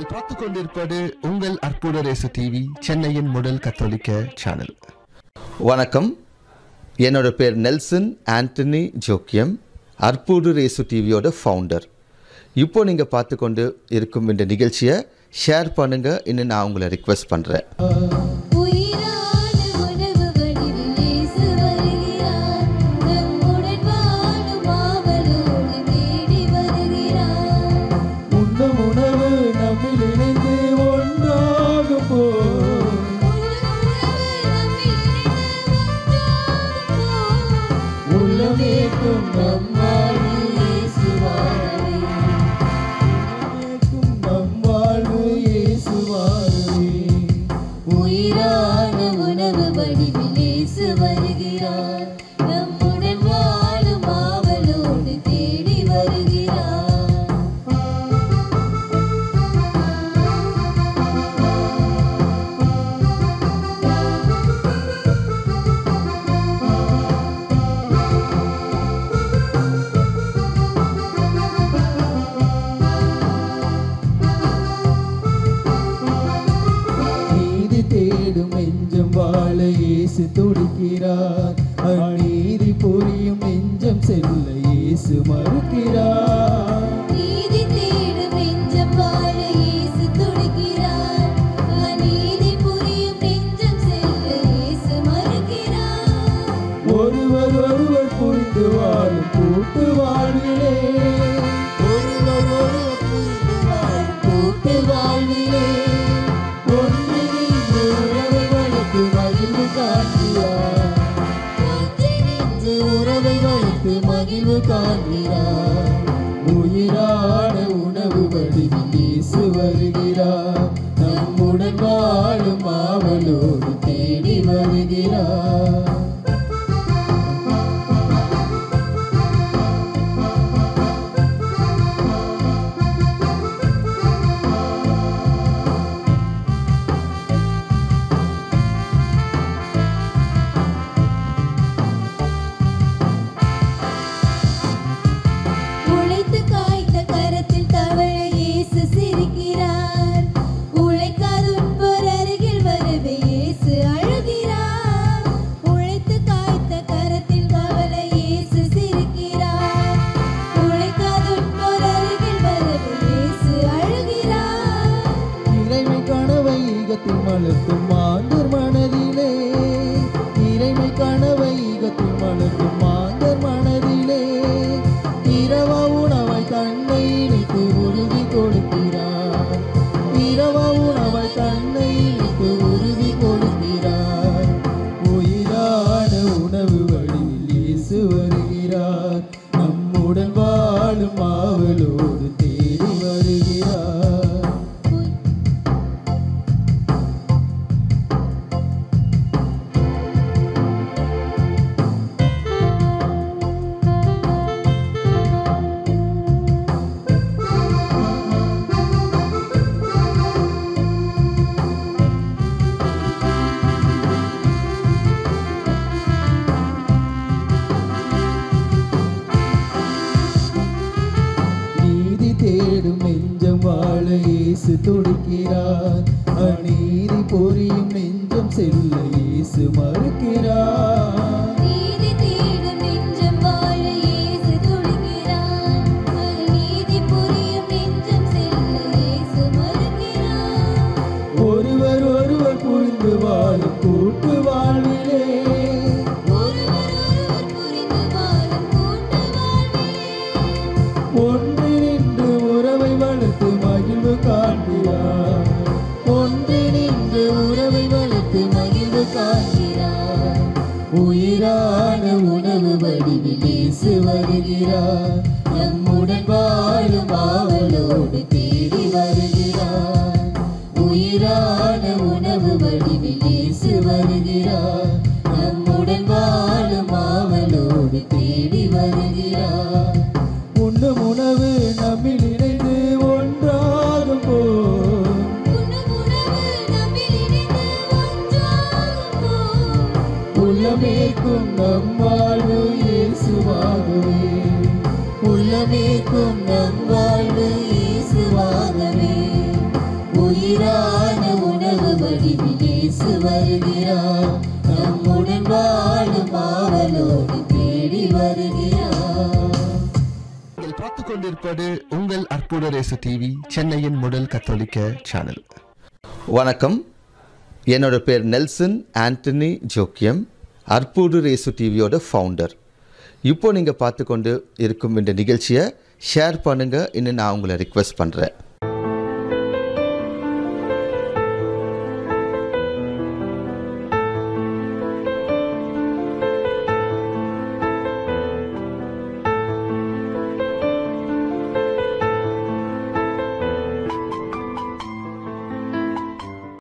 நீங்கள் பார்த்து கொண்டிருப்பது உங்கள் அற்புத ரேசு டிவி, சென்னையின் முதல் கத்தோலிக்க சேனல். வணக்கம். என்னோட பேர் நெல்சன் ஆண்டனி ஜோக்கியம், அற்புத ரேசு டிவியோட ஃபவுண்டர். இப்போ நீங்கள் பார்த்து கொண்டு இருக்கும் இந்த நிகழ்ச்சியை ஷேர் பண்ணுங்கள் இன்னும் நான் உங்களை ரிக்வெஸ்ட் பண்ணுறேன். துடிக்கிறார், அநீதி புரியும் நெஞ்சம் செல்ல இயேசு மறுக்கிறார். நீதி தேடும் நெஞ்சம் வாழ இயேசு துடிக்கிறார், அநீதி புரியும் நெஞ்சம் செல்ல இயேசு மறுக்கிறார். ஒருவர் ஒருவர் புரிந்து வாழும் கூட்டு வாழ்விலே, ஒருவர் ஒருவர் புரிந்து வாழும் கூட்டு வாழ்விலே, ஒன்றிணைந்து உறவை வளர்த்து மகிழ்வு காண்கிறார், ஒன்றிணைந்து உறவை வளர்த்து மகிழ்வு காண்கிறார். உயிரான உணவு வடிவில் இயேசு வருகிறார், நம்முடன் வாழும் ஆவலோடு தேடி வருகிறார். உழைத்து காய்த்த கரத்தில் தவழ இயேசு சிரிக்கிறார், உழைக்காதுன்போர் அருகில் வரவே இயேசு அழுகிறார். உழைத்து காய்த்த கரத்தில் தவழ இயேசு சிரிக்கிறார், உழைக்காதுன்போர் அருகில் வரவே இயேசு அழுகிறார். இறைமை கனவை ஈகத்தில் மலர்த்தும் மாந்தர் மனதிலே, இறைமை கனவை ஈகத்தில் மலர்த்தும் மாந்தர் மனதிலே, இரவா உணவை கண்ணை இணைத்து உறுதி கொடுக்கிறார், இரவா உணவை கண்ணை இணைத்து உறுதி கொடுக்கிறார். உயிரான உணவு வழியில் இயேசு வருகிறார், நம்முடன் வாழும் ஆவலோடு தேடி வருகிறார். நீதி தேடும் நெஞ்சம் வாழ இயேசு துடிக்கிறார், அநீதி புரியும் நெஞ்சம் செல்ல இயேசு மறுக்கிறார். நீதி தேடும் நெஞ்சம் வாழ இயேசு துடிக்கிறார், அநீதி புரியும் நெஞ்சம் செல்ல இயேசு மறுக்கிறார். ஒருவர் ஒருவர் புரிந்து வாழும் கூட்டு வாழ்விலே, ஒருவர் ஒருவர் புரிந்து வாழும் கூட்டு வாழ்விலே, ஒன்றிணைந்து உறவை வளர்த்து மகிழ்வு காண்கிறார், ஒன்றிணைந்து உறவை வளர்த்து மகிழ்வு காண்கிறார். உயிரான உணவு வடிவில் இயேசு வருகிறார், நம்முடன் வாழும் ஆவலோடு தேடி வருகிறார். உயிரான உணவு வடிவில் இயேசு வருகிறார், நம்முடன் வாழும் ஆவலோடு தேடி வருகிறார். உண்ணும் உணவு நம்மில் இணைந்து ஒன்றாகும் போல், உண்ணும் உணவு நம்மில் இணைந்து ஒன்றாகும் போல், உள்ளமேற்கும் நம் வாழ்வு இயேசுவாகவே, உள்ளமேற்கும் நம் வாழ்வு இயேசுவாகவே, உயிரான உணவு வடிவில் இயேசு வருகிறார். நம்முடன் வாழும் ஆவலோடு தேடி வருகிறார். நீங்கள் பார்த்துக் கொண்டிருப்பது உங்கள் அற்புதர் இயேசு டிவி, சென்னையின் முதல் கத்தோலிக்க சேனல். வணக்கம், என்னோட பேர் நெல்சன் ஆண்டனி ஜோக்கியம், அற்புதர் இயேசு டிவியோட ஃபவுண்டர். இப்போ நீங்கள் பார்த்து கொண்டு இருக்கும் இந்த நிகழ்ச்சியை ஷேர் பண்ணுங்கள் இன்னும் நான் உங்களை ரிக்வெஸ்ட் பண்ணுறேன்.